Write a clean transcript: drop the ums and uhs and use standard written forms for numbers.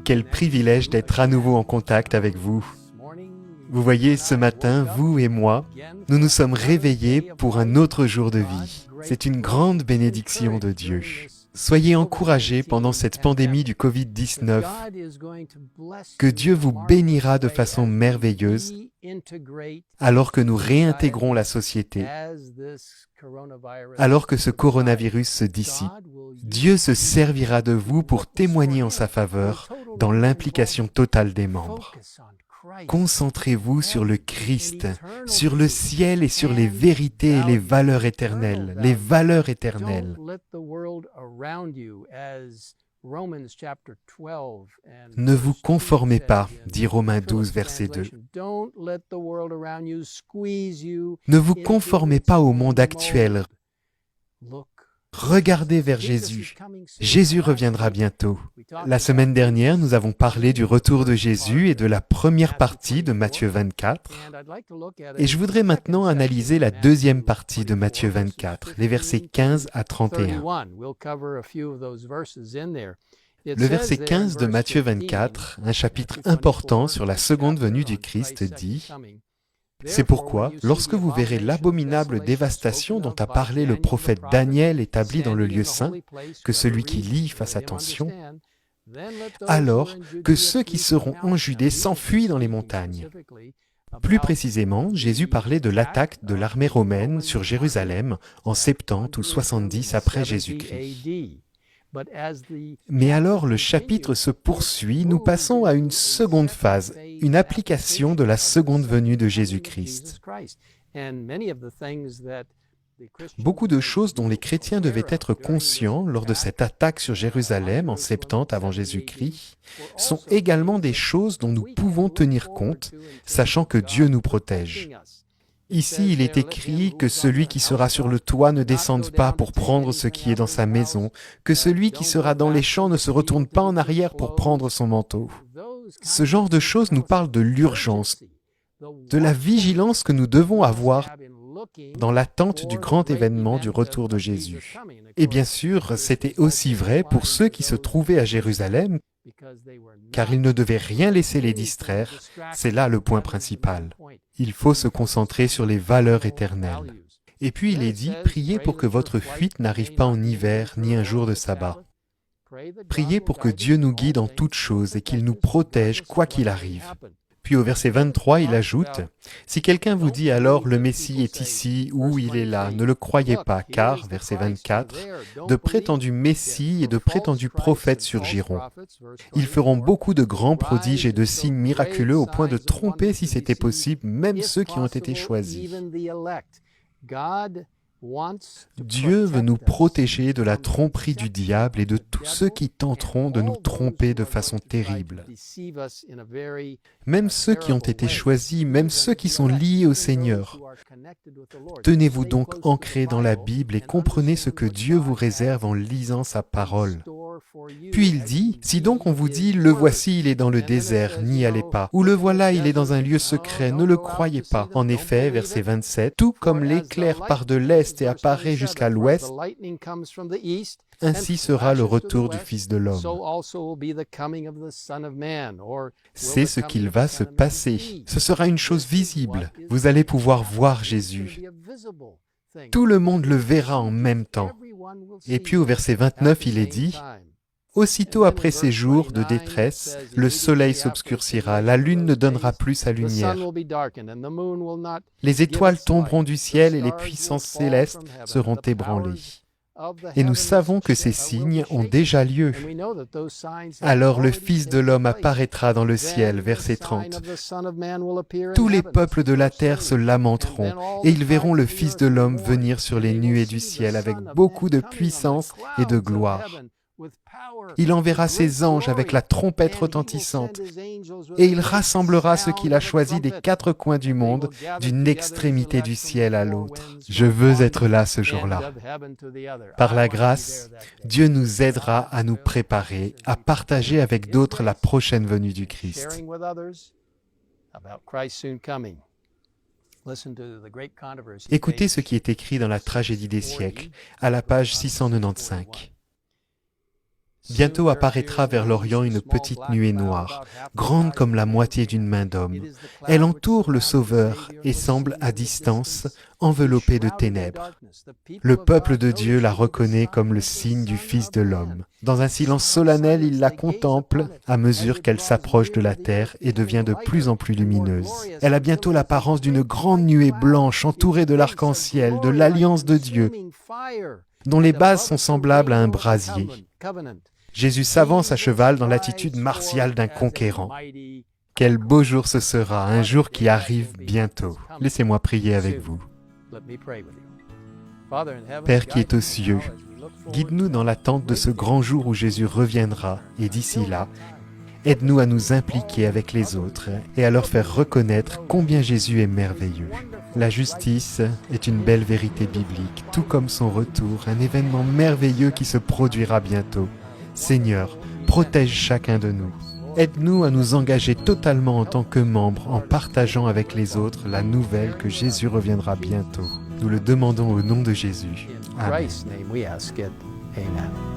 Quel privilège d'être à nouveau en contact avec vous. Vous voyez, ce matin, vous et moi, nous nous sommes réveillés pour un autre jour de vie. C'est une grande bénédiction de Dieu. Soyez encouragés pendant cette pandémie du Covid-19, que Dieu vous bénira de façon merveilleuse alors que nous réintégrons la société, alors que ce coronavirus se dissipe. Dieu se servira de vous pour témoigner en sa faveur dans l'implication totale des membres. Concentrez-vous sur le Christ, sur le ciel et sur les vérités et les valeurs éternelles, les valeurs éternelles. Ne vous conformez pas, dit Romains 12, verset 2. Ne vous conformez pas au monde actuel. Regardez vers Jésus. Jésus reviendra bientôt. La semaine dernière, nous avons parlé du retour de Jésus et de la première partie de Matthieu 24. Et je voudrais maintenant analyser la deuxième partie de Matthieu 24, les versets 15 à 31. Le verset 15 de Matthieu 24, un chapitre important sur la seconde venue du Christ, dit « C'est pourquoi, lorsque vous verrez l'abominable dévastation dont a parlé le prophète Daniel établi dans le lieu saint, que celui qui lit fasse attention, alors que ceux qui seront en Judée s'enfuient dans les montagnes. » Plus précisément, Jésus parlait de l'attaque de l'armée romaine sur Jérusalem en 70 ou 70 après Jésus-Christ. Mais alors le chapitre se poursuit, nous passons à une seconde phase, une application de la seconde venue de Jésus-Christ. Beaucoup de choses dont les chrétiens devaient être conscients lors de cette attaque sur Jérusalem en 70 avant Jésus-Christ sont également des choses dont nous pouvons tenir compte, sachant que Dieu nous protège. Ici, il est écrit que celui qui sera sur le toit ne descende pas pour prendre ce qui est dans sa maison, que celui qui sera dans les champs ne se retourne pas en arrière pour prendre son manteau. Ce genre de choses nous parle de l'urgence, de la vigilance que nous devons avoir dans l'attente du grand événement du retour de Jésus. Et bien sûr, c'était aussi vrai pour ceux qui se trouvaient à Jérusalem, car ils ne devaient rien laisser les distraire, c'est là le point principal. Il faut se concentrer sur les valeurs éternelles. Et puis il est dit, priez pour que votre fuite n'arrive pas en hiver, ni un jour de sabbat. Priez pour que Dieu nous guide en toutes choses et qu'il nous protège quoi qu'il arrive. Puis au verset 23, il ajoute, « Si quelqu'un vous dit alors le Messie est ici ou il est là, ne le croyez pas, car, verset 24, de prétendus Messies et de prétendus prophètes surgiront. Ils feront beaucoup de grands prodiges et de signes miraculeux au point de tromper, si c'était possible, même ceux qui ont été choisis. » Dieu veut nous protéger de la tromperie du diable et de tous ceux qui tenteront de nous tromper de façon terrible. Même ceux qui ont été choisis, même ceux qui sont liés au Seigneur. Tenez-vous donc ancrés dans la Bible et comprenez ce que Dieu vous réserve en lisant sa parole. Puis il dit, si donc on vous dit, le voici, il est dans le désert, n'y allez pas, ou le voilà, il est dans un lieu secret, ne le croyez pas. En effet, verset 27, tout comme l'éclair part de l'est et apparaît jusqu'à l'ouest, ainsi sera le retour du Fils de l'homme. C'est ce qu'il va se passer. Ce sera une chose visible. Vous allez pouvoir voir Jésus. Tout le monde le verra en même temps. Et puis au verset 29, il est dit, « Aussitôt après ces jours de détresse, le soleil s'obscurcira, la lune ne donnera plus sa lumière. Les étoiles tomberont du ciel et les puissances célestes seront ébranlées. » Et nous savons que ces signes ont déjà lieu. Alors le Fils de l'homme apparaîtra dans le ciel, verset 30. Tous les peuples de la terre se lamenteront, et ils verront le Fils de l'homme venir sur les nuées du ciel avec beaucoup de puissance et de gloire. Il enverra ses anges avec la trompette retentissante, et il rassemblera ceux qu'il a choisis des quatre coins du monde, d'une extrémité du ciel à l'autre. Je veux être là ce jour-là. Par la grâce, Dieu nous aidera à nous préparer, à partager avec d'autres la prochaine venue du Christ. Écoutez ce qui est écrit dans la tragédie des siècles, à la page 695. Bientôt apparaîtra vers l'Orient une petite nuée noire, grande comme la moitié d'une main d'homme. Elle entoure le Sauveur et semble à distance, enveloppée de ténèbres. Le peuple de Dieu la reconnaît comme le signe du Fils de l'homme. Dans un silence solennel, il la contemple à mesure qu'elle s'approche de la terre et devient de plus en plus lumineuse. Elle a bientôt l'apparence d'une grande nuée blanche entourée de l'arc-en-ciel, de l'alliance de Dieu, dont les bases sont semblables à un brasier. Jésus s'avance à cheval dans l'attitude martiale d'un conquérant. Quel beau jour ce sera, un jour qui arrive bientôt. Laissez-moi prier avec vous. Père qui est aux cieux, guide-nous dans l'attente de ce grand jour où Jésus reviendra, et d'ici là, aide-nous à nous impliquer avec les autres et à leur faire reconnaître combien Jésus est merveilleux. La justice est une belle vérité biblique, tout comme son retour, un événement merveilleux qui se produira bientôt. Seigneur, protège chacun de nous. Aide-nous à nous engager totalement en tant que membres en partageant avec les autres la nouvelle que Jésus reviendra bientôt. Nous le demandons au nom de Jésus. Amen. Christ's name we ask it. Amen.